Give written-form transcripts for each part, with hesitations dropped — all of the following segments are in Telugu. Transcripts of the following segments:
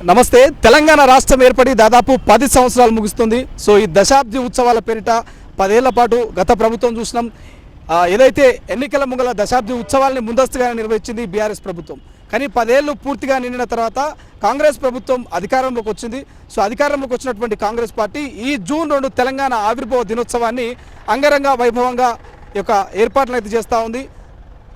నమస్తే. తెలంగాణ రాష్ట్రం ఏర్పడి దాదాపు 10 సంవత్సరాలు ముగుస్తుంది. సో ఈ దశాబ్ది ఉత్సవాల పేరిట 10 ఏళ్ల పాటు గత ప్రభుత్వం చూసినాం. ఏదైతే ఎన్నికల ముంగల దశాబ్ది ఉత్సవాలని ముందస్తుగా నిర్వహించింది బీఆర్ఎస్ ప్రభుత్వం. కానీ 10 ఏళ్ళు పూర్తిగా నిండిన తర్వాత కాంగ్రెస్ ప్రభుత్వం అధికారంలోకి వచ్చింది. సో అధికారంలోకి వచ్చినటువంటి కాంగ్రెస్ పార్టీ ఈ జూన్ 2 తెలంగాణ ఆవిర్భావ దినోత్సవాన్ని అంగరంగ వైభవంగా ఈ యొక్క ఏర్పాట్లను అయితే చేస్తూ ఉంది.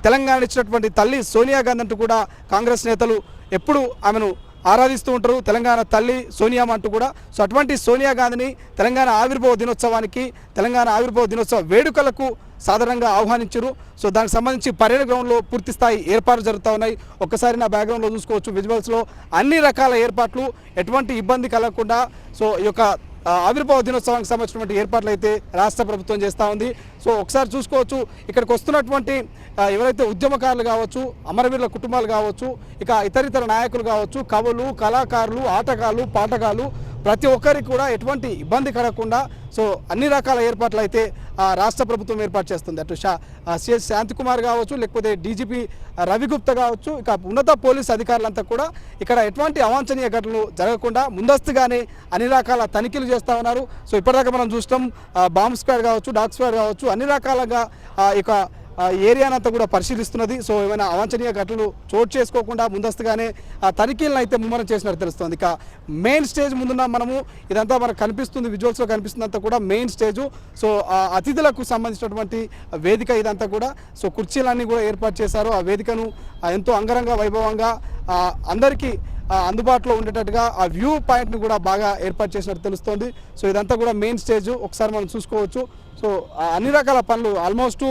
తెలంగాణ ఇచ్చినటువంటి తల్లి సోనియా గాంధీ అంటూ కూడా కాంగ్రెస్ నేతలు ఎప్పుడు ఆమెను ఆరాధిస్తూ ఉంటారు. తెలంగాణ తల్లి సోనియా అంటూ కూడా. సో అటువంటి సోనియా గాంధీని తెలంగాణ ఆవిర్భావ దినోత్సవానికి, తెలంగాణ ఆవిర్భావ దినోత్సవ వేడుకలకు సాధారణంగా ఆహ్వానించారు. సో దానికి సంబంధించి పరేడ్ గ్రౌండ్లో పూర్తి స్థాయి ఏర్పాట్లు జరుగుతూ ఉన్నాయి. ఒక్కసారి నా బ్యాక్గ్రౌండ్లో చూసుకోవచ్చు, విజువల్స్లో అన్ని రకాల ఏర్పాట్లు, ఎటువంటి ఇబ్బంది కలగకుండా సో ఈ యొక్క ఆవిర్భావ దినోత్సవానికి సంబంధించినటువంటి ఏర్పాట్లు అయితే రాష్ట్ర ప్రభుత్వం చేస్తూ ఉంది. సో ఒకసారి చూసుకోవచ్చు, ఇక్కడికి వస్తున్నటువంటి ఎవరైతే ఉద్యమకారులు కావచ్చు, అమరవీరుల కుటుంబాలు కావచ్చు, ఇక ఇతరితర నాయకులు కావచ్చు, కవులు, కళాకారులు, ఆటగాళ్ళు, పాటగాళ్ళు, ప్రతి ఒక్కరికి కూడా ఎటువంటి ఇబ్బంది కలగకుండా సో అన్ని రకాల ఏర్పాట్లు అయితే రాష్ట్ర ప్రభుత్వం ఏర్పాటు చేస్తుంది. అటు సిఎస్ శాంతికుమార్ కావచ్చు, లేకపోతే డీజీపీ రవిగుప్తా కావచ్చు, ఇక ఉన్నత పోలీస్ అధికారులంతా కూడా ఇక్కడ ఎటువంటి అవాంఛనీయ ఘటనలు జరగకుండా ముందస్తుగానే అన్ని రకాల తనిఖీలు చేస్తూ ఉన్నారు. సో ఇప్పటిదాకా మనం చూస్తాం బాంబ్ స్క్వాడ్ కావచ్చు, డాగ్ స్క్వాడ్ కావచ్చు, అన్ని రకాలుగా ఇక ఏరియానంతా కూడా పరిశీలిస్తున్నది. సో ఏమైనా అవాంఛనీయ ఘటనలు చోటు చేసుకోకుండా ముందస్తుగానే తనిఖీలను అయితే ముమ్మరం చేసినట్టు తెలుస్తుంది. ఇక మెయిన్ స్టేజ్ ముందున్న మనము ఇదంతా మనకు కనిపిస్తుంది, విజువల్స్లో కనిపిస్తుందంతా కూడా మెయిన్ స్టేజు. సో అతిథులకు సంబంధించినటువంటి వేదిక ఇదంతా కూడా. సో కుర్చీలన్నీ కూడా ఏర్పాటు చేశారు. ఆ వేదికను ఎంతో అంగరంగ వైభవంగా అందరికీ అందుబాటులో ఉండేటట్టుగా ఆ వ్యూ పాయింట్ని కూడా బాగా ఏర్పాటు చేసినట్టు తెలుస్తోంది. సో ఇదంతా కూడా మెయిన్ స్టేజ్, ఒకసారి మనం చూసుకోవచ్చు. సో అన్ని రకాల పనులు ఆల్మోస్ట్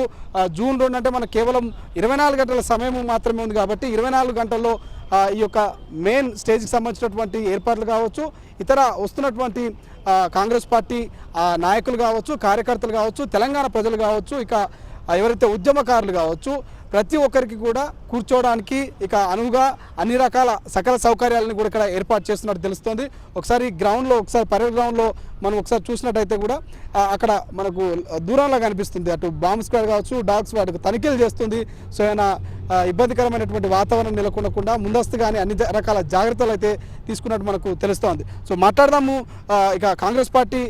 జూన్ 2 అంటే మనకు కేవలం 24 గంటల సమయం మాత్రమే ఉంది. కాబట్టి 24 గంటల్లో ఈ యొక్క మెయిన్ స్టేజ్కి సంబంధించినటువంటి ఏర్పాట్లు కావచ్చు, ఇతర వస్తున్నటువంటి కాంగ్రెస్ పార్టీ నాయకులు కావచ్చు, కార్యకర్తలు కావచ్చు, తెలంగాణ ప్రజలు కావచ్చు, ఇక ఎవరైతే ఉద్యమకారులు కావచ్చు, ప్రతి ఒక్కరికి కూడా కూర్చోవడానికి ఇక అనువుగా అన్ని రకాల సకల సౌకర్యాలను కూడా ఇక్కడ ఏర్పాటు చేస్తున్నట్టు తెలుస్తుంది. ఒకసారి గ్రౌండ్లో, ఒకసారి పరేడ్ గ్రౌండ్లో మనం ఒకసారి చూసినట్టయితే కూడా అక్కడ మనకు దూరంలో కనిపిస్తుంది అటు బాంబ్ స్క్వాడ్ కావచ్చు, డాగ్ స్క్వాడ్ తనిఖీలు చేస్తుంది. సో ఏమైనా ఇబ్బందికరమైనటువంటి వాతావరణం నెలకొనకుండా ముందస్తుగానే అన్ని రకాల జాగ్రత్తలు అయితే తీసుకున్నట్టు మనకు తెలుస్తోంది. సో మాట్లాడదాము. ఇక కాంగ్రెస్ పార్టీ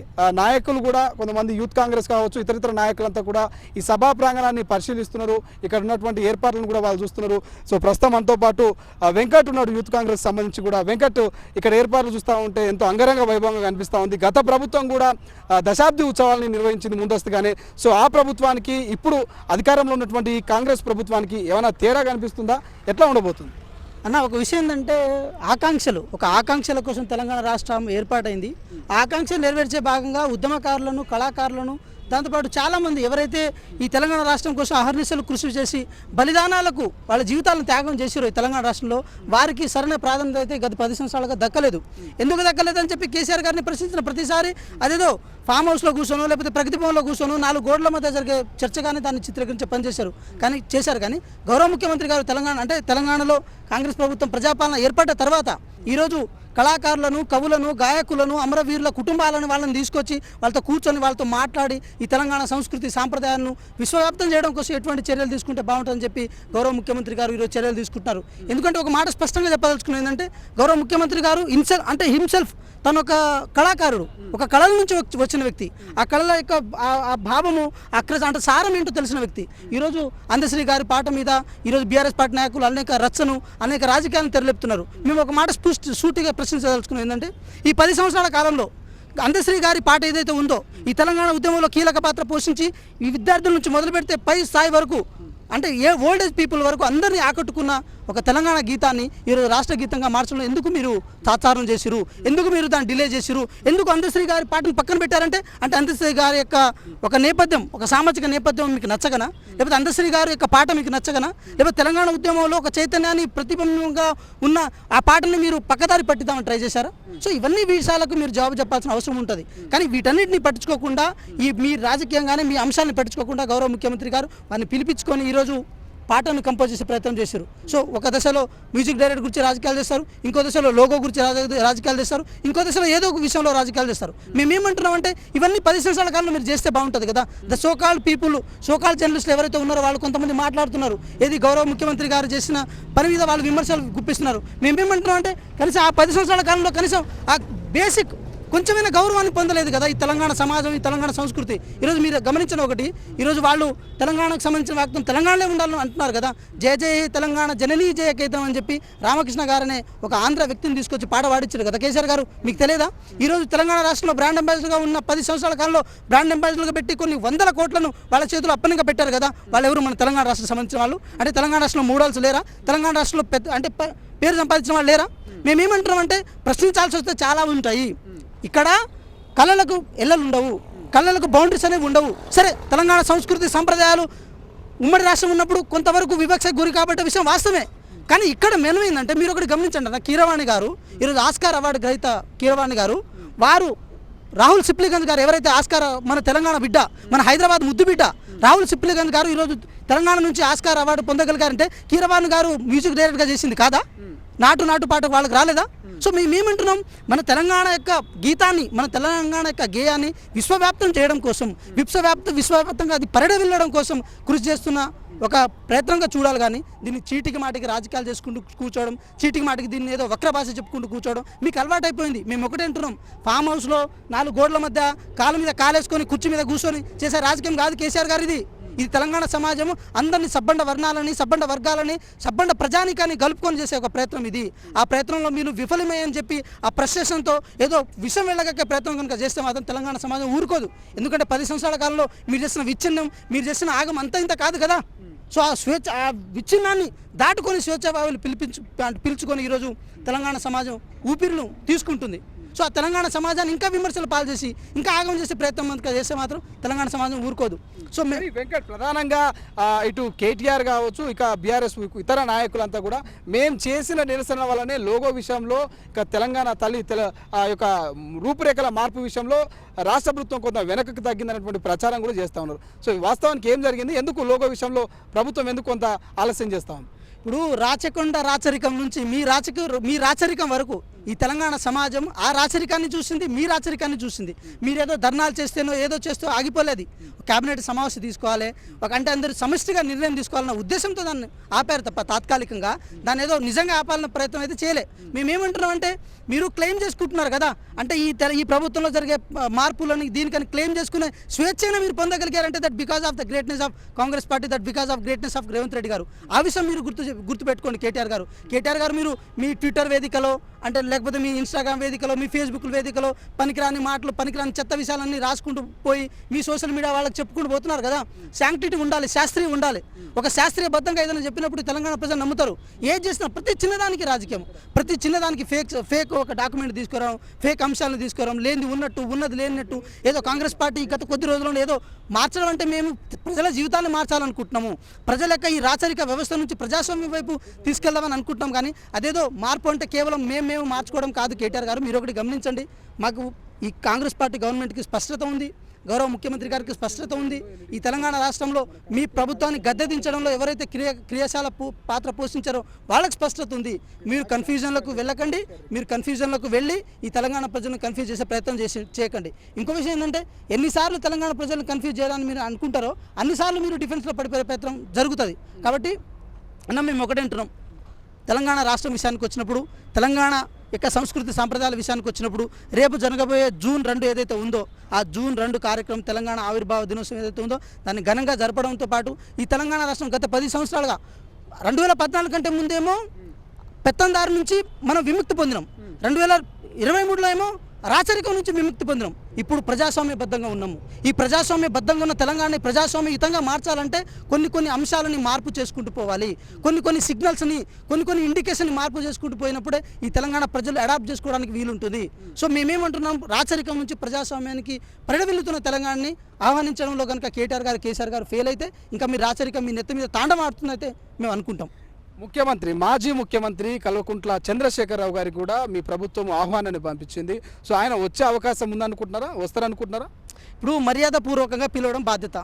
నాయకులు కూడా, కొంతమంది యూత్ కాంగ్రెస్ కావచ్చు, ఇతరితర నాయకులంతా కూడా ఈ సభా ప్రాంగణాన్ని పరిశీలిస్తున్నారు. ఇక్కడ ఉన్నటువంటి ఏర్పాట్లను కూడా వాళ్ళు చూస్తున్నారు. సో ప్రస్తుతం మనతో పాటు వెంకట్ ఉన్నాడు, యూత్ కాంగ్రెస్ సంబంధించి కూడా. వెంకట్, ఇక్కడ ఏర్పాట్లు చూస్తూ ఉంటే ఎంతో అంగరంగ వైభవంగా కనిపిస్తూ ఉంది. గత ప్రభుత్వం కూడా దశాబ్ది ఉత్సవాలని నిర్వహించింది ముందస్తుగానే. సో ఆ ప్రభుత్వానికి, ఇప్పుడు అధికారంలో ఉన్నటువంటి కాంగ్రెస్ ప్రభుత్వానికి ఏమైనా తేడా కనిపిస్తుందా? ఎట్లా ఉండబోతుంది అన్న? ఒక విషయం ఏంటంటే ఆకాంక్షల కోసం తెలంగాణ రాష్ట్రం ఏర్పాటైంది. ఆకాంక్షలు నెరవేర్చే భాగంగా ఉద్యమకారులను, కళాకారులను, దాంతోపాటు చాలామంది ఎవరైతే ఈ తెలంగాణ రాష్ట్రం కోసం అహర్నిశలు కృషి చేసి బలిదానాలకు వాళ్ళ జీవితాలను త్యాగం చేసారో ఈ తెలంగాణ రాష్ట్రంలో, వారికి సరైన ప్రాధాన్యత అయితే గత 10 సంవత్సరాలుగా దక్కలేదు. ఎందుకు దక్కలేదని చెప్పి కేసీఆర్ గారిని ప్రశ్నించిన ప్రతిసారి అదేదో ఫామ్ హౌస్లో కూర్చోనో, లేకపోతే ప్రగతి భవన్లో కూర్చోనో 4 గోడల మధ్య జరిగే చర్చగానే దాన్ని చిత్రీకరించే పని చేశారు. కానీ గౌరవ ముఖ్యమంత్రి గారు తెలంగాణలో కాంగ్రెస్ ప్రభుత్వం ప్రజాపాలన ఏర్పడ్డ తర్వాత ఈరోజు కళాకారులను, కవులను, గాయకులను, అమరవీరుల కుటుంబాలను వాళ్ళని తీసుకొచ్చి వాళ్ళతో కూర్చొని వాళ్ళతో మాట్లాడి ఈ తెలంగాణ సంస్కృతి సాంప్రదాయాలను విశ్వవ్యాప్తం చేయడం కోసం ఎటువంటి చర్యలు తీసుకుంటే బాగుంటుందని చెప్పి గౌరవ ముఖ్యమంత్రి గారు ఈరోజు చర్యలు తీసుకుంటున్నారు. ఎందుకంటే ఒక మాట స్పష్టంగా చెప్పదలుచుకున్నది ఏంటంటే, గౌరవ ముఖ్యమంత్రి గారు హిమ్సెల్ఫ్ తను ఒక కళాకారుడు, ఒక కళల నుంచి వచ్చిన వ్యక్తి. ఆ కళల యొక్క ఆ భావము, అంటే సారం ఏంటో తెలిసిన వ్యక్తి. ఈరోజు అందశ్రీ గారి పాట మీద ఈరోజు బీఆర్ఎస్ పార్టీ నాయకులు అనేక రచ్చను, అనేక రాజకీయాలను తెరలేపుతున్నారు. మేము ఒక మాట సూటిగా ప్రశ్నించదలుచుకున్నాం ఏంటంటే, ఈ 10 సంవత్సరాల కాలంలో అందశ్రీ గారి పాట ఏదైతే ఉందో ఈ తెలంగాణ ఉద్యమంలో కీలక పాత్ర పోషించి ఈ విద్యార్థుల నుంచి మొదలు పెడితే పై స్థాయి వరకు, అంటే ఓల్డ్ ఏజ్ పీపుల్ వరకు అందరినీ ఆకట్టుకున్న ఒక తెలంగాణ గీతాన్ని ఈరోజు రాష్ట్ర గీతంగా మార్చడంలో ఎందుకు మీరు తాత్సారం చేసిరు? ఎందుకు మీరు దాన్ని డిలే చేసిరు? ఎందుకు అందశ్రీ గారి పాటను పక్కన పెట్టారంటే, అంటే అందశ్రీ గారి యొక్క ఒక నేపథ్యం, ఒక సామాజిక నేపథ్యం మీకు నచ్చగనా? లేకపోతే అందశ్రీ గారి యొక్క పాట మీకు నచ్చగనా? లేకపోతే తెలంగాణ ఉద్యమంలో ఒక చైతన్యాన్ని ప్రతిబింబంగా ఉన్న ఆ పాటని మీరు పక్కదారి పట్టిద్దామని ట్రై చేశారా? సో ఇవన్నీ విషయాలకు మీరు జవాబు చెప్పాల్సిన అవసరం ఉంటుంది. కానీ వీటన్నిటిని పట్టించుకోకుండా, మీ రాజకీయంగానే మీ అంశాలను పట్టించుకోకుండా గౌరవ ముఖ్యమంత్రి గారు వారిని పిలిపించుకొని ఈరోజు పాటను కంపోజ్ చేసే ప్రయత్నం చేశారు. సో ఒక దశలో మ్యూజిక్ డైరెక్టర్ గురించి రాజకీయాలు చేస్తారు, ఇంకో దశలో లోగో గురించి రాజకీయాలు చేస్తారు, ఇంకో దశలో ఏదో ఒక విషయంలో రాజకీయాలు చేస్తారు. మేమేమంటున్నామంటే ఇవన్నీ 10 సంవత్సరాల కాలంలో మీరు చేస్తే బాగుంటుంది కదా. ద సోకాల్ పీపుల్, సోకాల్ జర్నలిస్టులు ఎవరైతే ఉన్నారో వాళ్ళు కొంతమంది మాట్లాడుతున్నారు, ఏది గౌరవ ముఖ్యమంత్రి గారు చేసిన పని మీద వాళ్ళు విమర్శలు గుప్పిస్తున్నారు. మేమేమంటున్నాం అంటే కనీసం ఆ 10 సంవత్సరాల కాలంలో కనీసం ఆ బేసిక్ కొంచెమైనా గౌరవాన్ని పొందలేదు కదా ఈ తెలంగాణ సమాజం, ఈ తెలంగాణ సంస్కృతి. ఈరోజు మీరు గమనించిన ఒకటి, ఈరోజు వాళ్ళు తెలంగాణకు సంబంధించిన వాక్యం తెలంగాణలో ఉండాలని అంటున్నారు కదా. జయ జయ తెలంగాణ జననీ జయ కేతం అని చెప్పి రామకృష్ణ గారనే ఒక ఆంధ్ర వ్యక్తిని తీసుకొచ్చి పాట పాడించారు కదా కేసీఆర్ గారు. మీకు తెలియదా? ఈరోజు తెలంగాణ రాష్ట్రంలో బ్రాండ్ అంబాసిడర్గా ఉన్న 10 సంవత్సరాల కాలంలో బ్రాండ్ అంబాసిడర్గా పెట్టి కొన్ని వందల కోట్లను వాళ్ళ చేతులు అప్పనంగా పెట్టారు కదా. వాళ్ళు ఎవరు? మన తెలంగాణ రాష్ట్రం సంబంధించిన వాళ్ళు. అంటే తెలంగాణ రాష్ట్రంలో మూడాల్సి లేరా? తెలంగాణ రాష్ట్రంలో పెద్ద అంటే పేరు సంపాదించిన వాళ్ళు లేరా? మేమేమంటున్నామంటే ప్రశ్నించాల్సి వస్తే చాలా ఉంటాయి. ఇక్కడ కళలకు ఎల్లలు ఉండవు, కళలకు బౌండరీస్ అనేవి ఉండవు. సరే, తెలంగాణ సంస్కృతి సంప్రదాయాలు ఉమ్మడి రాష్ట్రం ఉన్నప్పుడు కొంతవరకు వివక్షకు గురి కాబట్టి విషయం వాస్తవమే. కానీ ఇక్కడ మెను ఏంటంటే మీరు ఒకటి గమనించండి అన్న, కీరవాణి గారు ఈరోజు ఆస్కార్ అవార్డు గ్రహీత కీరవాణి గారు, వారు రాహుల్ సిప్లిగంజ్ గారు ఎవరైతే ఆస్కార్ మన తెలంగాణ బిడ్డ, మన హైదరాబాద్ ముద్దు బిడ్డ రాహుల్ సిప్లిగంజ్ గారు ఈరోజు తెలంగాణ నుంచి ఆస్కార్ అవార్డు పొందగలిగారంటే కీరవాణి గారు మ్యూజిక్ డైరెక్టర్గా చేసింది కాదా? నాటు పాట వాళ్ళకి రాలేదా? సో మేమేమంటున్నాం, మన తెలంగాణ యొక్క గీతాన్ని, మన తెలంగాణ యొక్క గేయాన్ని విశ్వవ్యాప్తం చేయడం కోసం, విశ్వవ్యాప్తంగా అది వెళ్ళడం కోసం కృషి చేస్తున్న ఒక ప్రయత్నంగా చూడాలి. కానీ దీన్ని చీటికి మాటికి రాజకీయాలు చేసుకుంటూ కూర్చోవడం, చీటికి మాటికి దీన్ని ఏదో వక్ర భాష చెప్పుకుంటూ కూర్చోవడం మీకు అలవాటైపోయింది. మేము ఒకటే అంటున్నాం, ఫామ్ హౌస్లో 4 గోడల మధ్య కాళ్ళ మీద కాలేసుకొని కుర్చీ మీద కూర్చొని చేసే రాజకీయం కాదు కేసీఆర్ గారు. ఇది తెలంగాణ సమాజం అందరినీ సబ్బండ వర్ణాలని, సబ్బండ వర్గాలని, సబ్బండ ప్రజానికాన్ని కలుపుకొని చేసే ఒక ప్రయత్నం ఇది. ఆ ప్రయత్నంలో మీరు విఫలమయ్యని చెప్పి ఆ ప్రశ్నతో ఏదో విషం వెళ్ళగక్కే ప్రయత్నం కనుక చేస్తే మాత్రం తెలంగాణ సమాజం ఊరుకోదు. ఎందుకంటే 10 సంవత్సరాల కాలంలో మీరు చేసిన విచ్ఛిన్నం, మీరు చేసిన ఆగం ఇంత కాదు కదా. సో ఆ విచ్ఛిన్నాన్ని దాటుకొని స్వేచ్ఛాభావాలు పిలుచుకొని ఈరోజు తెలంగాణ సమాజం ఊపిరిను తీసుకుంటుంది. సో ఆ తెలంగాణ సమాజాన్ని ఇంకా విమర్శలు పాలు చేసి ఇంకా ఆగం చేసే ప్రయత్నం చేస్తే మాత్రం తెలంగాణ సమాజం ఊరుకోదు. సో వెంకట్, ప్రధానంగా ఇటు కేటీఆర్ కావచ్చు, ఇక బీఆర్ఎస్ ఇతర నాయకులంతా కూడా మేము చేసిన నిరసన వల్లనే లోగో విషయంలో, ఇక తెలంగాణ తల్లి యొక్క రూపురేఖల మార్పు విషయంలో రాష్ట్ర ప్రభుత్వం కొంత వెనక్కి తగ్గిందనేటువంటి ప్రచారం కూడా చేస్తూ ఉన్నారు. సో వాస్తవానికి ఏం జరిగింది? ఎందుకు లోగో విషయంలో ప్రభుత్వం ఎందుకు కొంత ఆలస్యం చేస్తూ ఉంది? ఇప్పుడు రాచకొండ రాచరికం నుంచి మీ రాచరికం వరకు ఈ తెలంగాణ సమాజం ఆ రాచరికాన్ని చూసింది, మీ రాచరికాన్ని చూసింది. మీరేదో ధర్నాలు చేస్తేనో ఏదో చేస్తూ ఆగిపోలేదు. కేబినెట్ సమావేశం తీసుకోవాలి, అంటే అందరూ సమష్టిగా నిర్ణయం తీసుకోవాలన్న ఉద్దేశంతో దాన్ని ఆపారు తప్ప తాత్కాలికంగా దాన్ని ఏదో నిజంగా ఆపాలన్న ప్రయత్నం అయితే చేయలే. మేమేమంటున్నామంటే మీరు క్లెయిమ్ చేసుకుంటున్నారు కదా, అంటే ఈ ప్రభుత్వంలో జరిగే మార్పులని దీనికని క్లెయిమ్ చేసుకునే స్వేచ్ఛను మీరు పొందగలిగారంటే that because of the greatness of Congress party, that because of greatness of Revanth Reddy garu. ఆ విషయం మీరు గుర్తుపెట్టుకోండి. కేటీఆర్ గారు మీరు మీ ట్విట్టర్ వేదికలో, అంటే లేకపోతే మీ ఇన్స్టాగ్రామ్ వేదికలో, మీ ఫేస్బుక్ వేదికలో పనికిరాని మాటలు, పనికిరాని చెత్త విషయాలన్నీ రాసుకుంటూ పోయి మీ సోషల్ మీడియా వాళ్ళకి చెప్పుకుంటూ పోతున్నారు కదా. శాంక్టిటీ ఉండాలి, శాస్త్రీయ ఉండాలి. ఒక శాస్త్రీయబద్ధంగా ఏదైనా చెప్పినప్పుడు తెలంగాణ ప్రజలు నమ్ముతారు. ఏది చేసినా ప్రతి చిన్నదానికి రాజకీయం, ప్రతి చిన్నదానికి ఫేక్ ఒక డాక్యుమెంట్ తీసుకురావడం, ఫేక్ అంశాలను తీసుకురావడం, లేనిది ఉన్నట్టు ఉన్నది లేనట్టు ఏదో కాంగ్రెస్ పార్టీ గత కొద్ది రోజుల్లో ఏదో మార్చడం అంటే మేము ప్రజల జీవితాన్ని మార్చాలనుకుంటున్నాము, ప్రజల యొక్క ఈ రాచరిక వ్యవస్థ నుంచి ప్రజాస్వామ్యం వైపు తీసుకెళ్దామని అనుకుంటున్నాం. కానీ అదేదో మార్పు అంటే కేవలం మేము మార్చుకోవడం కాదు. కేటీఆర్ గారు మీరు ఒకటి గమనించండి, మాకు ఈ కాంగ్రెస్ పార్టీ గవర్నమెంట్కి స్పష్టత ఉంది, గౌరవ ముఖ్యమంత్రి గారికి స్పష్టత ఉంది. ఈ తెలంగాణ రాష్ట్రంలో మీ ప్రభుత్వాన్ని గద్దెదించడంలో ఎవరైతే క్రియాశీల పాత్ర పోషించారో వాళ్ళకి స్పష్టత ఉంది. మీరు కన్ఫ్యూజన్లకు వెళ్ళకండి, మీరు కన్ఫ్యూజన్లకు వెళ్ళి ఈ తెలంగాణ ప్రజలను కన్ఫ్యూజ్ చేసే ప్రయత్నం చేయకండి. ఇంకో విషయం ఏంటంటే ఎన్నిసార్లు తెలంగాణ ప్రజలను కన్ఫ్యూజ్ చేయాలని మీరు అనుకుంటారో అన్నిసార్లు మీరు డిఫెన్స్లో పడిపోయే ప్రయత్నం జరుగుతుంది. కాబట్టి మేము ఒకటే అంటున్నాం, తెలంగాణ రాష్ట్రం విషయానికి వచ్చినప్పుడు, తెలంగాణ యొక్క సంస్కృతి సాంప్రదాయాల విషయానికి వచ్చినప్పుడు రేపు జరగబోయే June 2 ఏదైతే ఉందో ఆ June 2 కార్యక్రమం తెలంగాణ ఆవిర్భావ దినోత్సవం ఏదైతే ఉందో దాన్ని ఘనంగా జరపడంతో పాటు ఈ తెలంగాణ రాష్ట్రం గత 10 సంవత్సరాలుగా 2014 కంటే ముందేమో పెత్తందారు నుంచి మనం విముక్తి పొందినాం, 2023లో ఏమో రాచరికం నుంచి విముక్తి పొందినాం. ఇప్పుడు ప్రజాస్వామ్యబద్ధంగా ఉన్నాము. ఈ ప్రజాస్వామ్యబద్ధంగా ఉన్న తెలంగాణని ప్రజాస్వామ్యయుతంగా మార్చాలంటే కొన్ని అంశాలని మార్పు చేసుకుంటూ పోవాలి. కొన్ని సిగ్నల్స్ని, కొన్ని ఇండికేషన్ని మార్పు చేసుకుంటూ పోయినప్పుడే ఈ తెలంగాణ ప్రజలు అడాప్ట్ చేసుకోవడానికి వీలుంటుంది. సో మేమేమంటున్నాం, రాచరికం నుంచి ప్రజాస్వామ్యానికి పరిడవిల్లుతున్న తెలంగాణని ఆహ్వానించడంలో కనుక కేసీఆర్ గారు ఫెయిల్ అయితే ఇంకా మీ రాచరికం మీ నెత్తి మీద తాండమాడుతుందైతే మేము అనుకుంటాం. మాజీ ముఖ్యమంత్రి కల్వకుంట్ల చంద్రశేఖరరావు గారికి కూడా మీ ప్రభుత్వం ఆహ్వానాన్ని పంపించింది. సో ఆయన వచ్చే అవకాశం ఉందనుకుంటున్నారా, వస్తారనుకుంటున్నారా? ఇప్పుడు మర్యాదపూర్వకంగా పిలవడం బాధ్యత,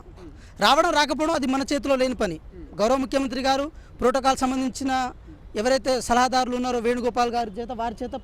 రావడం రాకపోవడం అది మన చేతిలో లేని పని. గౌరవ ముఖ్యమంత్రి గారు ప్రోటోకాల్ సంబంధించిన ఎవరైతే సలహాదారులు ఉన్నారో వేణుగోపాల్ గారి చేత వారి చేత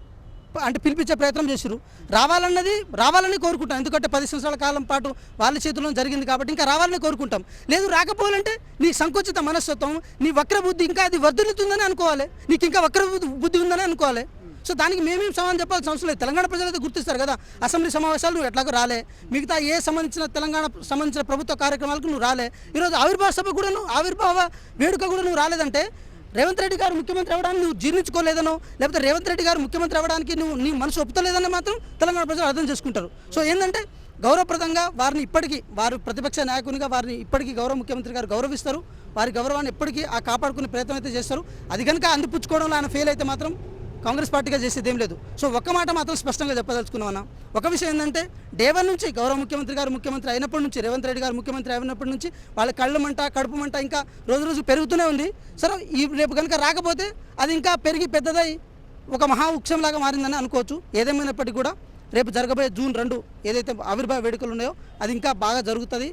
అంటే పిలిపించే ప్రయత్నం చేశారు. రావాలని కోరుకుంటాం. ఎందుకంటే 10 సంవత్సరాల కాలం పాటు వాళ్ళ చేతుల్లో జరిగింది కాబట్టి ఇంకా రావాలని కోరుకుంటాం. లేదు రాకపోవాలంటే నీ సంకుచిత మనస్తత్వం, నీ వక్ర బుద్ధి ఇంకా అది వర్ధిల్లుతుందని అనుకోవాలి. నీకు ఇంకా వక్ర బుద్ధి ఉందని అనుకోవాలి. సో దానికి మేమేం సమాధానం చెప్పాల్సిన అవసరం లేదు. తెలంగాణ ప్రజలైతే గుర్తిస్తారు కదా. అసెంబ్లీ సమావేశాలు నువ్వు ఎట్లాగో రాలే, మిగతా ఏ సంబంధించిన ప్రభుత్వ కార్యక్రమాలకు నువ్వు రాలే. ఈరోజు ఆవిర్భావ సభ కూడా ఆవిర్భావ వేడుక కూడా నువ్వు రాలేదంటే రేవంత్ రెడ్డి గారు ముఖ్యమంత్రి అవ్వడానికి నువ్వు జీర్ణించుకోలేదనో, లేకపోతే రేవంత్ రెడ్డి గారు ముఖ్యమంత్రి అవ్వడానికి నీ మనసు ఒప్పుతలేదని మాత్రం తెలంగాణ ప్రజలు అర్థం చేసుకుంటారు. సో ఏంటంటే గౌరవప్రదంగా వారు ప్రతిపక్ష నాయకునిగా వారిని ఇప్పటికీ గౌరవ ముఖ్యమంత్రి గారు గౌరవిస్తారు. వారి గౌరవాన్ని ఎప్పటికీ కాపాడుకునే ప్రయత్నం అయితే చేస్తారు. అది కనుక అందిపుచ్చుకోవడంలో ఆయన ఫెయిల్ అయితే మాత్రం కాంగ్రెస్ పార్టీగా చేసేది ఏం లేదు. సో ఒక్క మాట మాత్రం స్పష్టంగా చెప్పదలుచుకున్నామన్నా. ఒక విషయం ఏంటంటే డే 1 నుంచి గౌరవ ముఖ్యమంత్రి గారు ముఖ్యమంత్రి అయినప్పటి నుంచి, రేవంత్ రెడ్డి గారు ముఖ్యమంత్రి అయినప్పటి నుంచి వాళ్ళ కళ్ళు మంట కడుపు మంట ఇంకా రోజు పెరుగుతూనే ఉంది. సరే రేపు కనుక రాకపోతే అది ఇంకా పెరిగి పెద్దదై ఒక మహా వృక్షంలాగా మారిందని అనుకోవచ్చు. ఏదేమైనప్పటికీ కూడా రేపు జరగబోయే జూన్ 2 ఏదైతే ఆవిర్భావ వేడుకలు ఉన్నాయో అది ఇంకా బాగా జరుగుతుంది.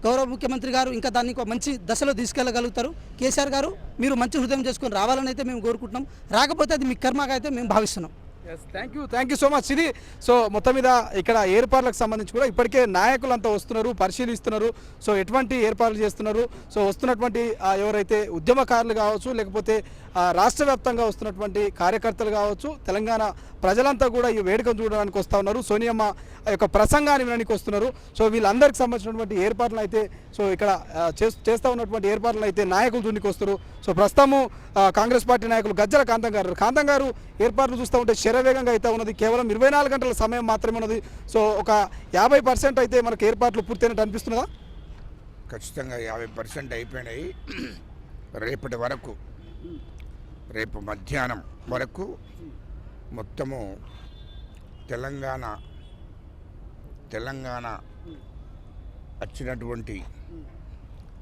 గౌరవ ముఖ్యమంత్రి గారు ఇంకా దాన్ని ఒక మంచి దశలో తీసుకెళ్ళగలుగుతారు. కేసీఆర్ గారు మీరు మంచి హృదయం చేసుకొని రావాలని అయితే మేము కోరుకుంటున్నాం. రాకపోతే అది మీ కర్మగా అయితే మేము భావిస్తున్నాం. Thank you so much. ఇది సో మొత్తం మీద ఇక్కడ ఏర్పాట్లకు సంబంధించి కూడా ఇప్పటికే నాయకులంతా వస్తున్నారు, పరిశీలిస్తున్నారు. సో ఎటువంటి ఏర్పాట్లు చేస్తున్నారు, సో వస్తున్నటువంటి ఎవరైతే ఉద్యమకారులు కావచ్చు, లేకపోతే రాష్ట్ర వ్యాప్తంగా వస్తున్నటువంటి కార్యకర్తలు కావచ్చు, తెలంగాణ ప్రజలంతా కూడా ఈ వేడుకను చూడడానికి వస్తూ ఉన్నారు. సోనియమ్మ యొక్క ప్రసంగాన్ని వినడానికి వస్తున్నారు. సో వీళ్ళందరికీ సంబంధించినటువంటి ఏర్పాట్లను అయితే సో ఇక్కడ చేస్తూ ఉన్నటువంటి ఏర్పాట్లను అయితే నాయకులు చూనికి వస్తారు. సో ప్రస్తుతము కాంగ్రెస్ పార్టీ నాయకులు గజ్జల కాంతం గారు ఏర్పాట్లు చూస్తూ ఉంటే శరవేగంగా అయితే ఉన్నది. కేవలం 24 గంటల సమయం మాత్రమే ఉన్నది. సో ఒక 50% అయితే మనకు ఏర్పాట్లు పూర్తయినట్టు అనిపిస్తున్నదా? ఖచ్చితంగా 50% అయిపోయినాయి. రేపటి వరకు, రేపు మధ్యాహ్నం వరకు మొత్తము తెలంగాణ వచ్చినటువంటి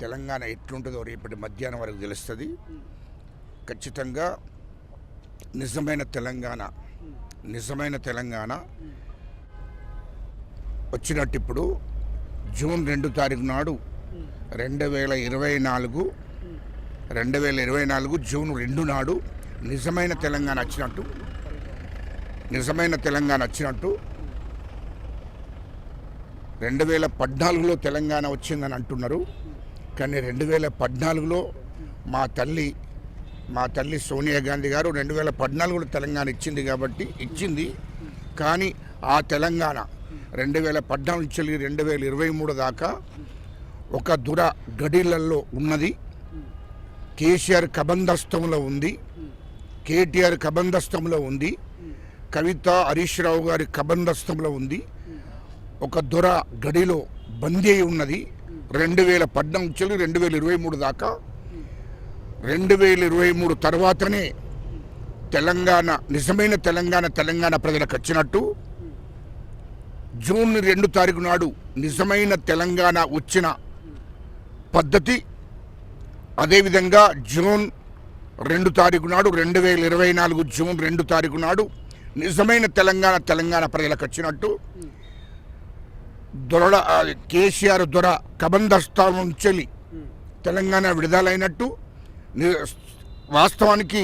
తెలంగాణ ఎట్లుంటుందో రేపటి మధ్యాహ్నం వరకు తెలుస్తుంది. ఖచ్చితంగా నిజమైన తెలంగాణ వచ్చినట్టు ఇప్పుడు జూన్ 2 తారీఖు నాడు 2024 జూన్ 2 నాడు నిజమైన తెలంగాణ వచ్చినట్టు 2014లో తెలంగాణ వచ్చిందని అంటున్నారు. కానీ 2014లో మా తల్లి సోనియా గాంధీ గారు 2014లో తెలంగాణ ఇచ్చింది. కానీ ఆ తెలంగాణ 2014 నుంచి 2023 దాకా ఒక దుర గడిలల్లో ఉన్నది. కేసీఆర్ కబంధస్థంలో ఉంది, కేటీఆర్ కబంధస్థంలో ఉంది, కవిత హరీష్ రావు గారి కబంధస్థంలో ఉంది. ఒక దొర గడిలో బందీ అయి ఉన్నది 2014 నుంచి 2023 దాకా. 2023 తర్వాతనే తెలంగాణ నిజమైన తెలంగాణ ప్రజలకు వచ్చినట్టు జూన్ 2 తారీఖు నాడు నిజమైన తెలంగాణ వచ్చిన పద్ధతి. అదేవిధంగా జూన్ 2 తారీఖు నాడు 2024 జూన్ 2 తారీఖు నాడు నిజమైన తెలంగాణ ప్రజలకు వచ్చినట్టు కేసీఆర్ దొర కబంధస్థానం నుంచి తెలంగాణ విడుదలైనట్టు. వాస్తవానికి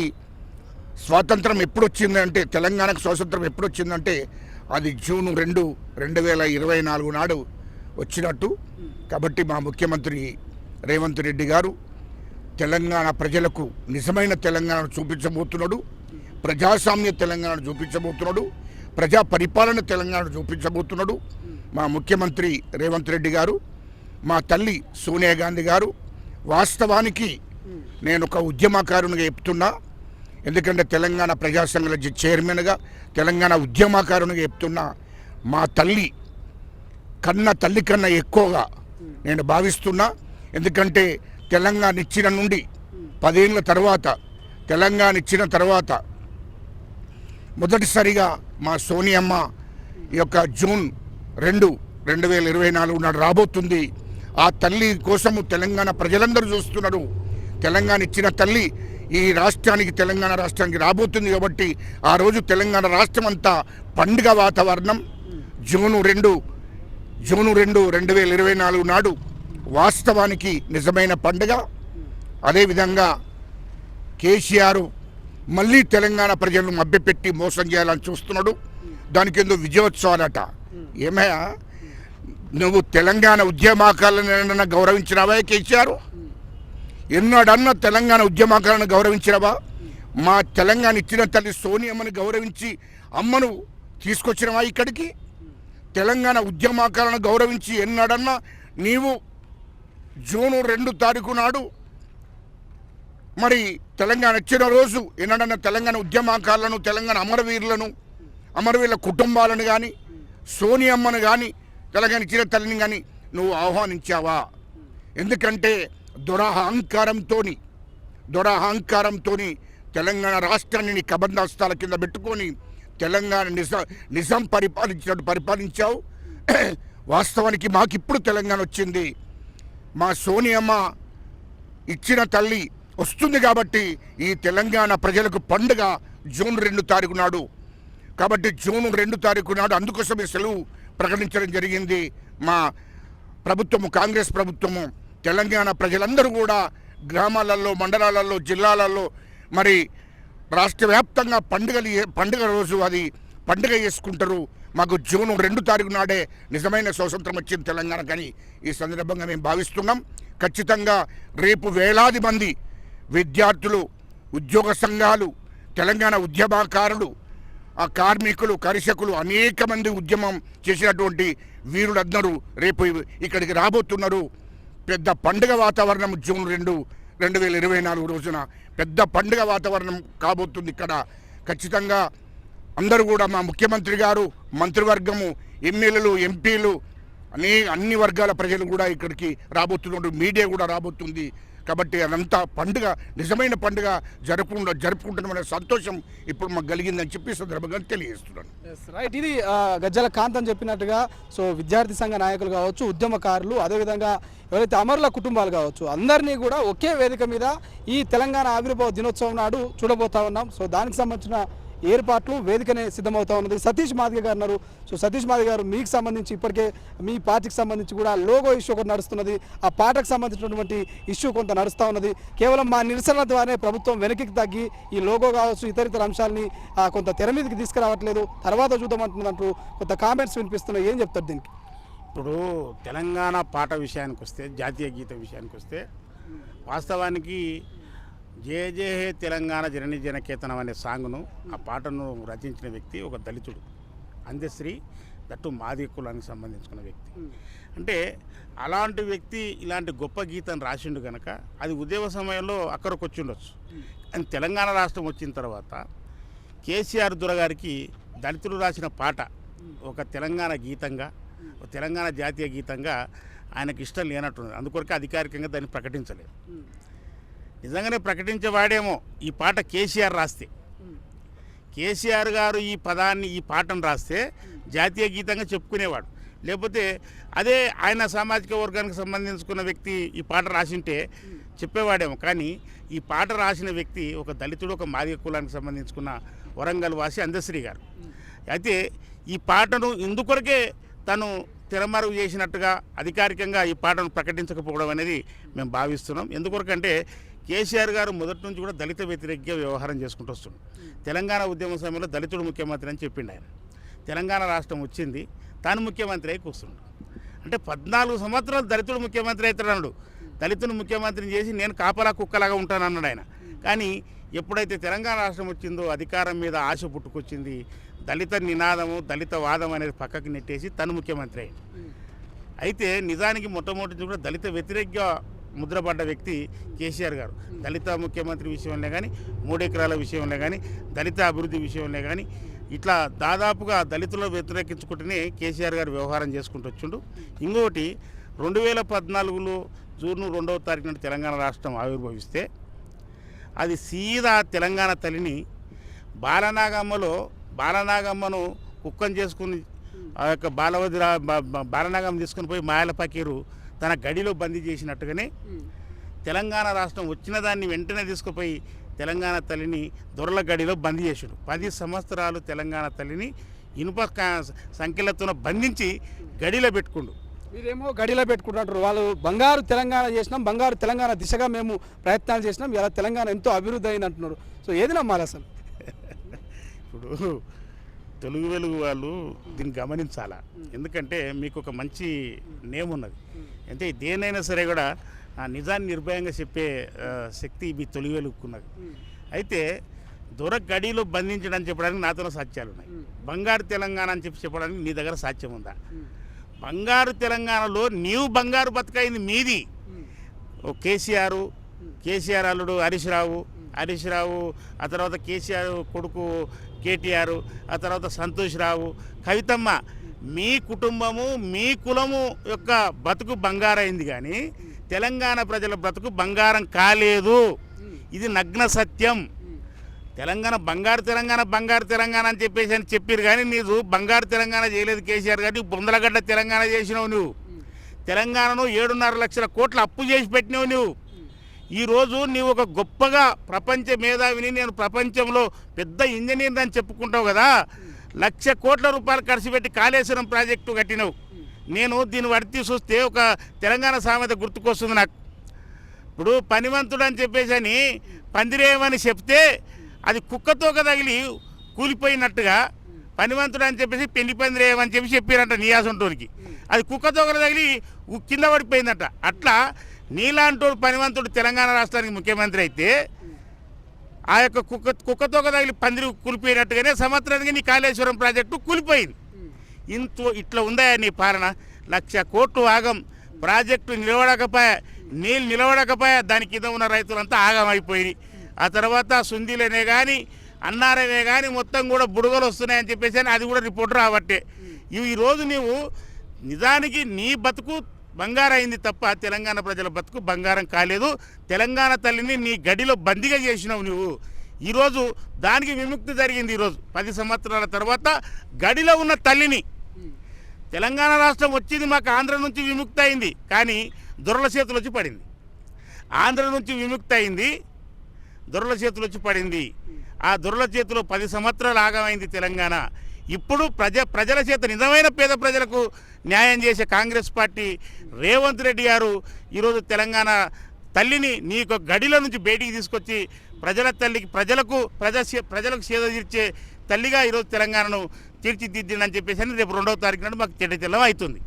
స్వాతంత్రం ఎప్పుడు వచ్చిందంటే, తెలంగాణకు స్వాతంత్రం ఎప్పుడు వచ్చిందంటే అది జూన్ 2, 2024 నాడు వచ్చినట్టు. కాబట్టి మా ముఖ్యమంత్రి రేవంత్ రెడ్డి గారు తెలంగాణ ప్రజలకు నిజమైన తెలంగాణను చూపించబోతున్నాడు, ప్రజాస్వామ్య తెలంగాణను చూపించబోతున్నాడు, ప్రజా పరిపాలన తెలంగాణను చూపించబోతున్నాడు. మా ముఖ్యమంత్రి రేవంత్ రెడ్డి గారు, మా తల్లి సోనియా గాంధీ గారు. వాస్తవానికి నేను ఒక ఉద్యమకారునిగా చెప్తున్నా, ఎందుకంటే తెలంగాణ ప్రజా సంఘాల చైర్మన్గా తెలంగాణ ఉద్యమకారునిగా చెప్తున్నా. మా తల్లి కన్నా ఎక్కువగా నేను భావిస్తున్నా. ఎందుకంటే తెలంగాణ ఇచ్చిన నుండి 10 ఏళ్ళ తర్వాత, తెలంగాణ ఇచ్చిన తర్వాత మొదటిసారిగా మా సోనియమ్మ ఈ యొక్క జూన్ 2, 2024 నాడు రాబోతుంది. ఆ తల్లి కోసము తెలంగాణ ప్రజలందరూ చూస్తున్నారు. తెలంగాణ ఇచ్చిన తల్లి ఈ రాష్ట్రానికి, తెలంగాణ రాష్ట్రానికి రాబోతుంది. కాబట్టి ఆ రోజు తెలంగాణ రాష్ట్రం అంతా పండుగ వాతావరణం. జూన్ 2, 2024 నాడు వాస్తవానికి నిజమైన పండుగ. అదేవిధంగా కేసీఆర్ మళ్ళీ తెలంగాణ ప్రజలను మభ్యపెట్టి మోసం చేయాలని చూస్తున్నాడు. దానికి ఎందుకు విజయోత్సవాలట. ఏమయ్యా, నువ్వు తెలంగాణ ఉద్యమకాలను గౌరవించినావా కేసీఆర్? ఎన్నడన్నా తెలంగాణ ఉద్యమకాలను గౌరవించినవా? మా తెలంగాణ ఇచ్చిన తల్లి సోనియమ్మని గౌరవించి అమ్మను తీసుకొచ్చినవా ఇక్కడికి? తెలంగాణ ఉద్యమకాలను గౌరవించి ఎన్నడన్నా నీవు జూన్ 2 తారీఖు నాడు మరి తెలంగాణ ఇచ్చిన రోజు ఎన్నడన్నా తెలంగాణ ఉద్యమకారులను, తెలంగాణ అమరవీరుల కుటుంబాలను కానీ, సోనియమ్మను కానీ, తెలంగాణ ఇచ్చిన తల్లిని కానీ నువ్వు ఆహ్వానించావా? ఎందుకంటే దురహంకారంతో తెలంగాణ రాష్ట్రాన్ని నీ కబంధాస్తాల కింద పెట్టుకొని తెలంగాణ నిజాం పరిపాలించినట్టు పరిపాలించావు. వాస్తవానికి మాకిప్పుడు తెలంగాణ వచ్చింది. మా సోనియమ్మ ఇచ్చిన తల్లి వస్తుంది కాబట్టి ఈ తెలంగాణ ప్రజలకు పండుగ జూన్ 2 తారీఖు నాడు. కాబట్టి జూన్ 2 తారీఖు నాడు అందుకోసమే సెలవు ప్రకటించడం జరిగింది. మా ప్రభుత్వము, కాంగ్రెస్ ప్రభుత్వము, తెలంగాణ ప్రజలందరూ కూడా గ్రామాలలో, మండలాలలో, జిల్లాలలో మరి రాష్ట్ర వ్యాప్తంగా పండుగ రోజు అది పండుగ చేసుకుంటారు. మాకు జూన్ 2 తారీఖు నాడే నిజమైన స్వాతంత్రం వచ్చింది తెలంగాణ కానీ ఈ సందర్భంగా మేము భావిస్తున్నాం. ఖచ్చితంగా రేపు వేలాది మంది విద్యార్థులు, ఉద్యోగ సంఘాలు, తెలంగాణ ఉద్యమకారులు, ఆ కార్మికులు, కర్షకులు అనేక మంది ఉద్యమం చేసినటువంటి వీరులందరూ రేపు ఇక్కడికి రాబోతున్నారు. పెద్ద పండుగ వాతావరణం జూన్ 2, 2024 రోజున పెద్ద పండుగ వాతావరణం కాబోతుంది ఇక్కడ. ఖచ్చితంగా అందరూ కూడా మా ముఖ్యమంత్రి గారు, మంత్రివర్గము, ఎమ్మెల్యేలు, ఎంపీలు, అన్ని వర్గాల ప్రజలు కూడా ఇక్కడికి రాబోతున్నారు. మీడియా కూడా రాబోతుంది. కాబట్టి అదంతా పండుగ, నిజమైన పండుగ జరుపుకుంటున్న సంతోషం ఇప్పుడు మాకు కలిగిందని చెప్పి సందర్భంగా తెలియజేస్తున్నాను. రైట్, ఇది గజ్జల కాంత్ అని చెప్పినట్టుగా సో విద్యార్థి సంఘ నాయకులు కావచ్చు, ఉద్యమకారులు, అదేవిధంగా ఎవరైతే అమరుల కుటుంబాలు కావచ్చు, అందరినీ కూడా ఒకే వేదిక మీద ఈ తెలంగాణ ఆవిర్భావ దినోత్సవం నాడు చూడబోతా ఉన్నాం. సో దానికి సంబంధించిన ఏర్పాట్లు వేదికనే సిద్ధమవుతా ఉన్నది. సతీష్ మాదిగ గారు ఉన్నారు. సో సతీష్ మాదిగ గారు, మీకు సంబంధించి ఇప్పటికే మీ పార్టీకి సంబంధించి కూడా లోగో ఇష్యూ ఒకటి నడుస్తున్నది. ఆ పాటకు సంబంధించినటువంటి ఇష్యూ కొంత నడుస్తూ ఉన్నది. కేవలం మా నిరసనల ద్వారానే ప్రభుత్వం వెనక్కి తగ్గి ఈ లోగో కావచ్చు, ఇతర అంశాలని కొంత తెర మీదకి తీసుకురావట్లేదు, తర్వాత చూద్దామంటున్నట్టు కొంత కామెంట్స్ వినిపిస్తున్నాయి. ఏం చెప్తారు దీనికి? ఇప్పుడు తెలంగాణ పాట విషయానికి వస్తే, జాతీయ గీతం విషయానికి వస్తే, వాస్తవానికి జయ జయ హే తెలంగాణ జనని జనకేతనం అనే సాంగ్ను, ఆ పాటను రచించిన వ్యక్తి ఒక దళితుడు, అందశ్రీ, దట్టు మాదిగ కులానికి సంబంధించుకున్న వ్యక్తి. అంటే అలాంటి వ్యక్తి ఇలాంటి గొప్ప గీతం రాసిండు కనుక అది ఉద్యమ సమయంలో అక్కడికి వచ్చి ఉండొచ్చు. కానీ తెలంగాణ రాష్ట్రం వచ్చిన తర్వాత కేసీఆర్ దొరగారికి దళితులు రాసిన పాట ఒక తెలంగాణ గీతంగా, ఒక తెలంగాణ జాతీయ గీతంగా ఆయనకు ఇష్టం లేనట్టున్నది. అందుకొరకే అధికారికంగా దాన్ని ప్రకటించలేదు. నిజంగానే ప్రకటించేవాడేమో ఈ పాట కేసీఆర్ రాస్తే, కేసీఆర్ గారు ఈ పాటను రాస్తే జాతీయ గీతంగా చెప్పుకునేవాడు. లేకపోతే అదే ఆయన సామాజిక వర్గానికి సంబంధించుకున్న వ్యక్తి ఈ పాట రాసింటే చెప్పేవాడేమో. కానీ ఈ పాట రాసిన వ్యక్తి ఒక దళితుడు, ఒక మాదిగ కులానికి సంబంధించుకున్న వరంగల్ వాసి అందశ్రీ గారు. అయితే ఈ పాటను ఇందుకొరకే తను తెరమరుగు చేసినట్టుగా అధికారికంగా ఈ పాటను ప్రకటించకపోవడం అనేది మేము భావిస్తున్నాం. ఎందుకొరకంటే కేసీఆర్ గారు మొదటి నుంచి కూడా దళిత వ్యతిరేకంగా వ్యవహారం చేసుకుంటూ వస్తుంది. తెలంగాణ ఉద్యమ సమయంలో దళితుడు ముఖ్యమంత్రి అని చెప్పిండు ఆయన. తెలంగాణ రాష్ట్రం వచ్చింది, తాను ముఖ్యమంత్రి అయి కూర్చున్నాడు. అంటే 14 సంవత్సరాలు దళితుడు ముఖ్యమంత్రి అవుతాడు. దళితుడు ముఖ్యమంత్రిని చేసి నేను కాపలా కుక్కలాగా ఉంటానన్నాడు ఆయన. కానీ ఎప్పుడైతే తెలంగాణ రాష్ట్రం వచ్చిందో అధికారం మీద ఆశ పుట్టుకొచ్చింది. దళిత నినాదము, దళిత వాదం అనేది పక్కకి నెట్టేసి తను ముఖ్యమంత్రి అయ్యింది. అయితే నిజానికి మొట్టమొదటి కూడా దళిత వ్యతిరేకంగా ముద్రపడ్డ వ్యక్తి కేసీఆర్ గారు. దళిత ముఖ్యమంత్రి విషయంలో కానీ, 3 ఎకరాల విషయంలో కానీ, దళిత అభివృద్ధి విషయంలో కానీ ఇట్లా దాదాపుగా దళితులు వ్యతిరేకించుకుంటూనే కేసీఆర్ గారు వ్యవహారం చేసుకుంటూ వచ్చిండు. ఇంకొకటి 2014లో జూన్ 2వ తారీఖు నాడు తెలంగాణ రాష్ట్రం ఆవిర్భవిస్తే అది సీదా తెలంగాణ తల్లిని బాలనాగమ్మను కుక్కం చేసుకుని ఆ యొక్క బాలనాగం తీసుకుని పోయి మాయల పకీరు తన గడిలో బందీ చేసినట్టుగానే తెలంగాణ రాష్ట్రం వచ్చిన దాన్ని వెంటనే తీసుకుపోయి తెలంగాణ తల్లిని దొరల గడిలో బందీ చేసాడు. 10 సంవత్సరాలు తెలంగాణ తల్లిని ఇనుప సంఖ్యలతో బంధించి గడిలో పెట్టుకుండు. మీరేమో గడిలో పెట్టుకుంటుంటారు, వాళ్ళు బంగారు తెలంగాణ చేసినాం, బంగారు తెలంగాణ దిశగా మేము ప్రయత్నాలు చేసినాం, ఇలా తెలంగాణ ఎంతో అభివృద్ధి అయింది అంటున్నారు. సో ఏది నమ్మాలి అసలు? ఇప్పుడు తెలుగు వెలుగు వాళ్ళు దీన్ని గమనించాలా. ఎందుకంటే మీకు ఒక మంచి నేమ్ ఉన్నది. అంటే దేనైనా సరే కూడా ఆ నిజాన్ని నిర్భయంగా చెప్పే శక్తి మీ తెలుగు వెలుగుకున్నది. అయితే దొర గడిలో బంధించడం చెప్పడానికి నాతో సాక్ష్యాలు ఉన్నాయి. బంగారు తెలంగాణ అని చెప్పడానికి నీ దగ్గర సాక్ష్యం ఉందా? బంగారు తెలంగాణలో నీవు బంగారు బతుకైంది మీది. ఓ కేసీఆర్ అల్లుడు హరీష్ రావు, ఆ తర్వాత కేసీఆర్ కొడుకు కేటీఆర్, ఆ తర్వాత సంతోష్ రావు, కవితమ్మ, మీ కుటుంబము మీ కులము యొక్క బతుకు బంగారైంది, కానీ తెలంగాణ ప్రజల బ్రతుకు బంగారం కాలేదు. ఇది నగ్న సత్యం. బంగారు తెలంగాణ అని చెప్పారు, కానీ నీవు బంగారు తెలంగాణ చేయలేదు కేసీఆర్ గారు. బొందలగడ్డ తెలంగాణ చేసినావు నువ్వు. తెలంగాణను 7.5 లక్షల కోట్ల అప్పు చేసి పెట్టినావు నువ్వు. ఈరోజు నీవు ఒక గొప్పగా ప్రపంచ మేధావిని, నేను ప్రపంచంలో పెద్ద ఇంజనీర్ అని చెప్పుకుంటావు కదా. 1,00,000 కోట్ల రూపాయలు ఖర్చు పెట్టి కాళేశ్వరం ప్రాజెక్టు కట్టినావు. నేను దీన్ని వడితి చూస్తే ఒక తెలంగాణ సామెత గుర్తుకొస్తుంది నాకు. ఇప్పుడు పనివంతుడు అని చెప్పేసి పందిరేమని చెప్తే అది కుక్కతోక తగిలి కూలిపోయినట్టుగా పనివంతుడు అని చెప్పేసి పెళ్లి పందిరేమని చెప్పారంట నియాసంటోనికి. అది కుక్కతోక తగిలి కింద పడిపోయిందట. అట్లా నీలాంటోడు పనివంతుడు తెలంగాణ రాష్ట్రానికి ముఖ్యమంత్రి అయితే ఆ యొక్క కుక్కతోక తగిలి పందిరి కూలిపోయినట్టుగానే సంవత్సరానికి నీ కాళేశ్వరం ప్రాజెక్టు కూలిపోయింది. ఇట్లా ఉందా నీ పాలన? 1,00,000 కోట్లు ఆగం, ప్రాజెక్టు నిలవడకపోయా, నీళ్ళు నిలవడకపోయా, దాని కింద ఉన్న రైతులంతా ఆగమైపోయి. ఆ తర్వాత సుందీలనే కానీ అన్నారనే కానీ మొత్తం కూడా బుడగలు వస్తున్నాయని చెప్పేసి అది కూడా రిపోర్ట్ రాబట్టే. ఈరోజు నీవు నిజానికి నీ బతుకు బంగారం అయింది తప్ప తెలంగాణ ప్రజల బతుకు బంగారం కాలేదు. తెలంగాణ తల్లిని నీ గడిలో బందీగా చేసినావు నువ్వు. ఈరోజు దానికి విముక్తి జరిగింది. ఈరోజు 10 సంవత్సరాల తర్వాత గడిలో ఉన్న తల్లిని, తెలంగాణ రాష్ట్రం వచ్చింది మాకు ఆంధ్ర నుంచి విముక్తి అయింది, కానీ దొరల చేతులు వచ్చి పడింది. ఆంధ్ర నుంచి విముక్తి అయింది, దొరల చేతులు వచ్చి పడింది. ఆ దొరల చేతిలో 10 సంవత్సరాలు ఆగమైంది తెలంగాణ. ఇప్పుడు ప్రజల చేత నిజమైన పేద ప్రజలకు న్యాయం చేసే కాంగ్రెస్ పార్టీ రేవంత్ రెడ్డి గారు ఈరోజు తెలంగాణ తల్లిని నీకు గడిలో నుంచి బయటికి తీసుకొచ్చి ప్రజల తల్లికి ప్రజలకు సేద తీర్చే తల్లిగా ఈరోజు తెలంగాణను తీర్చిదిద్దిందని చెప్పేసి రేపు 2వ తారీఖు నాడు మాకు తెల్లం అవుతుంది.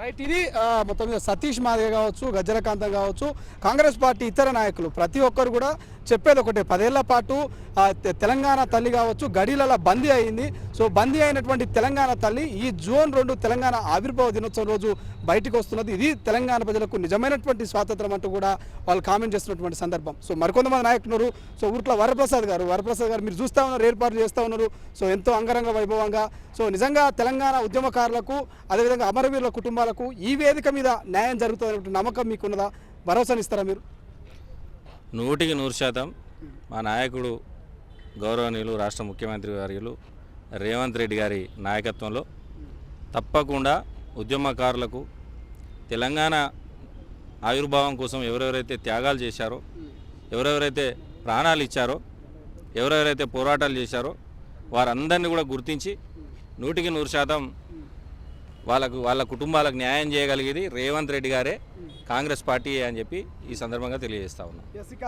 రైట్. ఇది మొత్తం మీద సతీష్ మాదే కావచ్చు, గజ్జలకాంతం కావచ్చు, కాంగ్రెస్ పార్టీ ఇతర నాయకులు ప్రతి ఒక్కరు కూడా చెప్పేది ఒకటే, 10 ఏళ్ల పాటు తెలంగాణ తల్లి కావచ్చు గడిలలో బందీ అయింది. సో బందీ అయినటువంటి తెలంగాణ తల్లి ఈ జూన్ 2 తెలంగాణ ఆవిర్భావ దినోత్సవం రోజు బయటకు వస్తున్నది. ఇది తెలంగాణ ప్రజలకు నిజమైనటువంటి స్వాతంత్రం అంటూ కూడా వాళ్ళు కామెంట్ చేస్తున్నటువంటి సందర్భం. సో మరికొంతమంది నాయకులు, సో ఊర్లో వరప్రసాద్ గారు మీరు చూస్తూ ఉన్నారు, ఏర్పాట్లు చేస్తూ ఉన్నారు. సో ఎంతో అంగరంగ వైభవంగా. సో నిజంగా తెలంగాణ ఉద్యమకారులకు అదేవిధంగా అమరవీరుల కుటుంబాలకు ఈ వేదిక మీద న్యాయం జరుగుతుందనే నమ్మకం మీకున్నదా? భరోసానిస్తారా మీరు? 100% మా నాయకుడు గౌరవనీయులు రాష్ట్ర ముఖ్యమంత్రి వర్యులు రేవంత్ రెడ్డి గారి నాయకత్వంలో తప్పకుండా ఉద్యమకారులకు తెలంగాణ ఆవిర్భావం కోసం ఎవరెవరైతే త్యాగాలు చేశారో, ఎవరెవరైతే ప్రాణాలు ఇచ్చారో, ఎవరెవరైతే పోరాటాలు చేశారో వారందరినీ కూడా గుర్తించి 100% వాళ్ళ కుటుంబాలకు న్యాయం చేయగలిగేది రేవంత్ రెడ్డి గారే, కాంగ్రెస్ పార్టీ అని చెప్పి ఈ సందర్భంగా తెలియజేస్తా ఉన్నాం. ఇక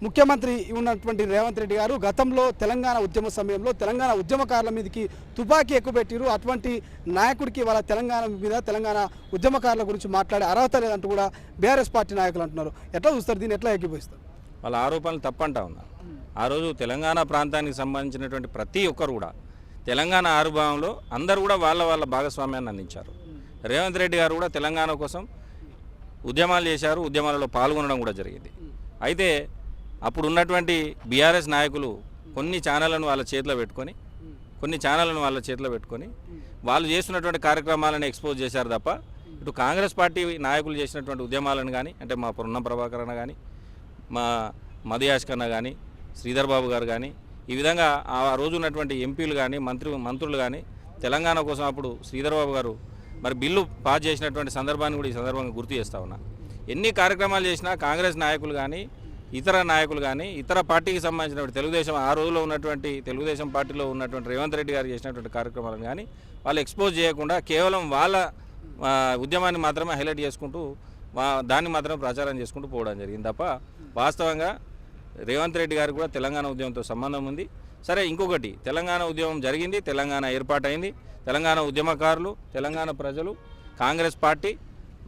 ముఖ్యమంత్రి ఉన్నటువంటి రేవంత్ రెడ్డి గారు గతంలో తెలంగాణ ఉద్యమ సమయంలో తెలంగాణ ఉద్యమకారుల మీదకి తుపాకీ ఎక్కుపెట్టిరు. అటువంటి నాయకుడికి వాళ్ళ తెలంగాణ మీద తెలంగాణ ఉద్యమకారుల గురించి మాట్లాడే అర్హత లేదంటూ కూడా బీఆర్ఎస్ పార్టీ నాయకులు అంటున్నారు. ఎట్లా చూస్తారు దీన్ని? ఎట్లా ఎక్కిపోయిస్తారు? వాళ్ళ ఆరోపణలు తప్పంటా ఉన్నారు. ఆ రోజు తెలంగాణ ప్రాంతానికి సంబంధించినటువంటి ప్రతి ఒక్కరు కూడా తెలంగాణ ఆవిర్భావంలో అందరూ కూడా వాళ్ళ భాగస్వామ్యాన్ని అందించారు. రేవంత్ రెడ్డి గారు కూడా తెలంగాణ కోసం ఉద్యమాలు చేశారు, ఉద్యమాలలో పాల్గొనడం కూడా జరిగింది. అయితే అప్పుడు ఉన్నటువంటి బీఆర్ఎస్ నాయకులు కొన్ని ఛానళ్లను వాళ్ళ చేతిలో పెట్టుకొని వాళ్ళు చేస్తున్నటువంటి కార్యక్రమాలను ఎక్స్పోజ్ చేశారు తప్ప ఇటు కాంగ్రెస్ పార్టీ నాయకులు చేసినటువంటి ఉద్యమాలను కానీ, అంటే మా పొన్నం ప్రభాకర్ అన్న కానీ, మా మధుయాష్ కన్న కానీ, శ్రీధర్ బాబు గారు కానీ, ఈ విధంగా ఆ రోజు ఉన్నటువంటి ఎంపీలు కానీ మంత్రులు కానీ తెలంగాణ కోసం అప్పుడు శ్రీధర్ బాబు గారు మరి బిల్లు పాస్ చేసినటువంటి సందర్భాన్ని కూడా ఈ సందర్భంగా గుర్తు చేస్తూ ఉన్నా. ఎన్ని కార్యక్రమాలు చేసినా కాంగ్రెస్ నాయకులు కానీ ఇతర నాయకులు కానీ ఇతర పార్టీకి సంబంధించినటువంటి తెలుగుదేశం ఆ రోజులో ఉన్నటువంటి తెలుగుదేశం పార్టీలో ఉన్నటువంటి రేవంత్ రెడ్డి గారు చేసినటువంటి కార్యక్రమాలను కానీ వాళ్ళు ఎక్స్పోజ్ చేయకుండా కేవలం వాళ్ళ ఉద్యమాన్ని మాత్రమే హైలైట్ చేసుకుంటూ దాన్ని మాత్రమే ప్రచారం చేసుకుంటూ పోవడం జరిగింది తప్ప వాస్తవంగా రేవంత్ రెడ్డి గారికి కూడా తెలంగాణ ఉద్యమంతో సంబంధం ఉంది. సరే, ఇంకొకటి, తెలంగాణ ఉద్యమం జరిగింది, తెలంగాణ ఏర్పాటైంది, తెలంగాణ ఉద్యమకారులు, తెలంగాణ ప్రజలు, కాంగ్రెస్ పార్టీ,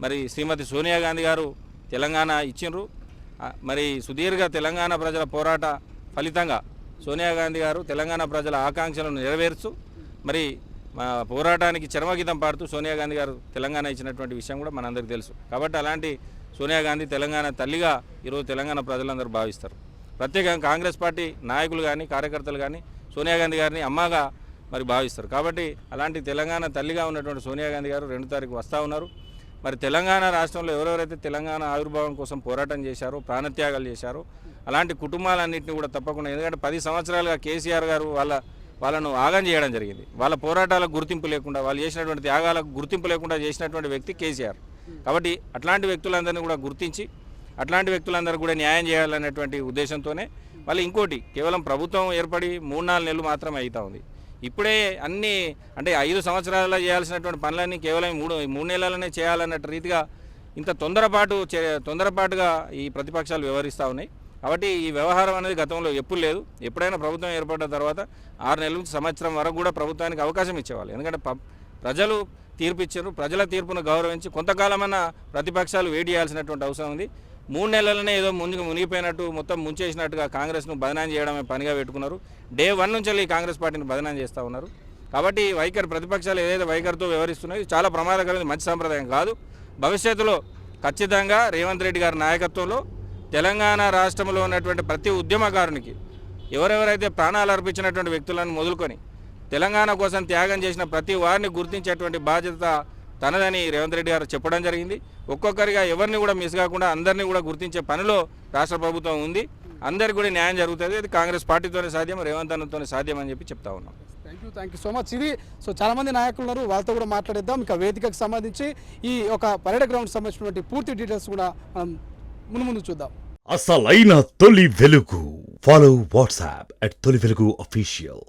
మరి శ్రీమతి సోనియా గాంధీ గారు తెలంగాణ ఇచ్చిండ్రు. మరి సుదీర్ఘ తెలంగాణ ప్రజల పోరాట ఫలితంగా సోనియా గాంధీ గారు తెలంగాణ ప్రజల ఆకాంక్షలను నెరవేర్చు మరి మా పోరాటానికి చరమగీతం పాడుతూ సోనియా గాంధీ గారు తెలంగాణ ఇచ్చినటువంటి విషయం కూడా మనందరికీ తెలుసు. కాబట్టి అలాంటి సోనియా గాంధీ తెలంగాణ తల్లిగా ఈరోజు తెలంగాణ ప్రజలందరూ భావిస్తారు. ప్రత్యేకంగా కాంగ్రెస్ పార్టీ నాయకులు కానీ కార్యకర్తలు కానీ సోనియా గాంధీ గారిని అమ్మగా మరి భావిస్తారు. కాబట్టి అలాంటి తెలంగాణ తల్లిగా ఉన్నటువంటి సోనియా గాంధీ గారు 2వ తారీఖు వస్తూ ఉన్నారు. మరి తెలంగాణ రాష్ట్రంలో ఎవరెవరైతే తెలంగాణ ఆవిర్భావం కోసం పోరాటం చేశారో, ప్రాణత్యాగాలు చేశారో అలాంటి కుటుంబాలన్నింటినీ కూడా తప్పకుండా, ఎందుకంటే 10 సంవత్సరాలుగా కేసీఆర్ గారు వాళ్ళను ఆగం చేయడం జరిగింది. వాళ్ళ పోరాటాలకు గుర్తింపు లేకుండా, వాళ్ళు చేసినటువంటి త్యాగాలకు గుర్తింపు లేకుండా చేసినటువంటి వ్యక్తి కేసీఆర్. కాబట్టి అట్లాంటి వ్యక్తులందరినీ కూడా గుర్తించి అట్లాంటి వ్యక్తులందరూ కూడా న్యాయం చేయాలనేటువంటి ఉద్దేశంతోనే వాళ్ళు ఇంకోటి, కేవలం ప్రభుత్వం ఏర్పడి 3-4 నెలలు మాత్రమే అవుతా ఉంది. ఇప్పుడే అన్నీ అంటే 5 సంవత్సరాలలో చేయాల్సినటువంటి పనులన్నీ కేవలం 3 నెలలనే చేయాలన్నట్టు రీతిగా ఇంత తొందరపాటుగా ఈ ప్రతిపక్షాలు వ్యవహరిస్తూ ఉన్నాయి. కాబట్టి ఈ వ్యవహారం అనేది గతంలో ఎప్పుడు లేదు. ఎప్పుడైనా ప్రభుత్వం ఏర్పడిన తర్వాత 6 నెలల నుంచి సంవత్సరం వరకు కూడా ప్రభుత్వానికి అవకాశం ఇచ్చేవాళ్ళు. ఎందుకంటే ప్రజలు తీర్పు ఇచ్చారు. ప్రజల తీర్పును గౌరవించి కొంతకాలమన్నా ప్రతిపక్షాలు వెయిట్ చేయాల్సినటువంటి అవసరం ఉంది. 3 నెలలనే ఏదో మునిగిపోయినట్టు మొత్తం ముంచేసినట్టుగా కాంగ్రెస్ను బదనాం చేయడమే పనిగా పెట్టుకున్నారు. డే 1 నుంచి కాంగ్రెస్ పార్టీని బదనాం చేస్తూ ఉన్నారు. కాబట్టి వైఖరి ప్రతిపక్షాలు ఏదైతే వైఖరితో వ్యవహరిస్తున్నాయో చాలా ప్రమాదకరమైన, మంచి సాంప్రదాయం కాదు. భవిష్యత్తులో ఖచ్చితంగా రేవంత్ రెడ్డి గారి నాయకత్వంలో తెలంగాణ రాష్ట్రంలో ఉన్నటువంటి ప్రతి ఉద్యమకారునికి, ఎవరెవరైతే ప్రాణాలు అర్పించినటువంటి వ్యక్తులను మొదలుకొని తెలంగాణ కోసం త్యాగం చేసిన ప్రతి వారిని గుర్తించేటువంటి బాధ్యత తనదని రేవంత్ రెడ్డి గారు చెప్పడం జరిగింది. ఒక్కొక్కరిగా ఎవరిని కూడా మిస్ కాకుండా అందరినీ కూడా గుర్తించే పనిలో రాష్ట్ర ప్రభుత్వం ఉంది. అందరికీ కూడా న్యాయం జరుగుతుంది. అది కాంగ్రెస్ పార్టీతోనే సాధ్యం, రేవంత్ అన్నతోనే సాధ్యం అని చెప్పి చెప్తా ఉన్నాం. Thank you so much. ఇది చాలామంది నాయకులు ఉన్నారు, వాళ్ళతో కూడా మాట్లాడేద్దాం. ఇక వేదికకు సంబంధించి ఈ ఒక పరేడ్ గ్రౌండ్ సంబంధించినటువంటి పూర్తి డీటెయిల్స్ కూడా మనం ముందు చూద్దాం. అసలైన తొలి వెలుగు. ఫాలో వాట్సాప్ @తొలి వెలుగు అఫీషియల్.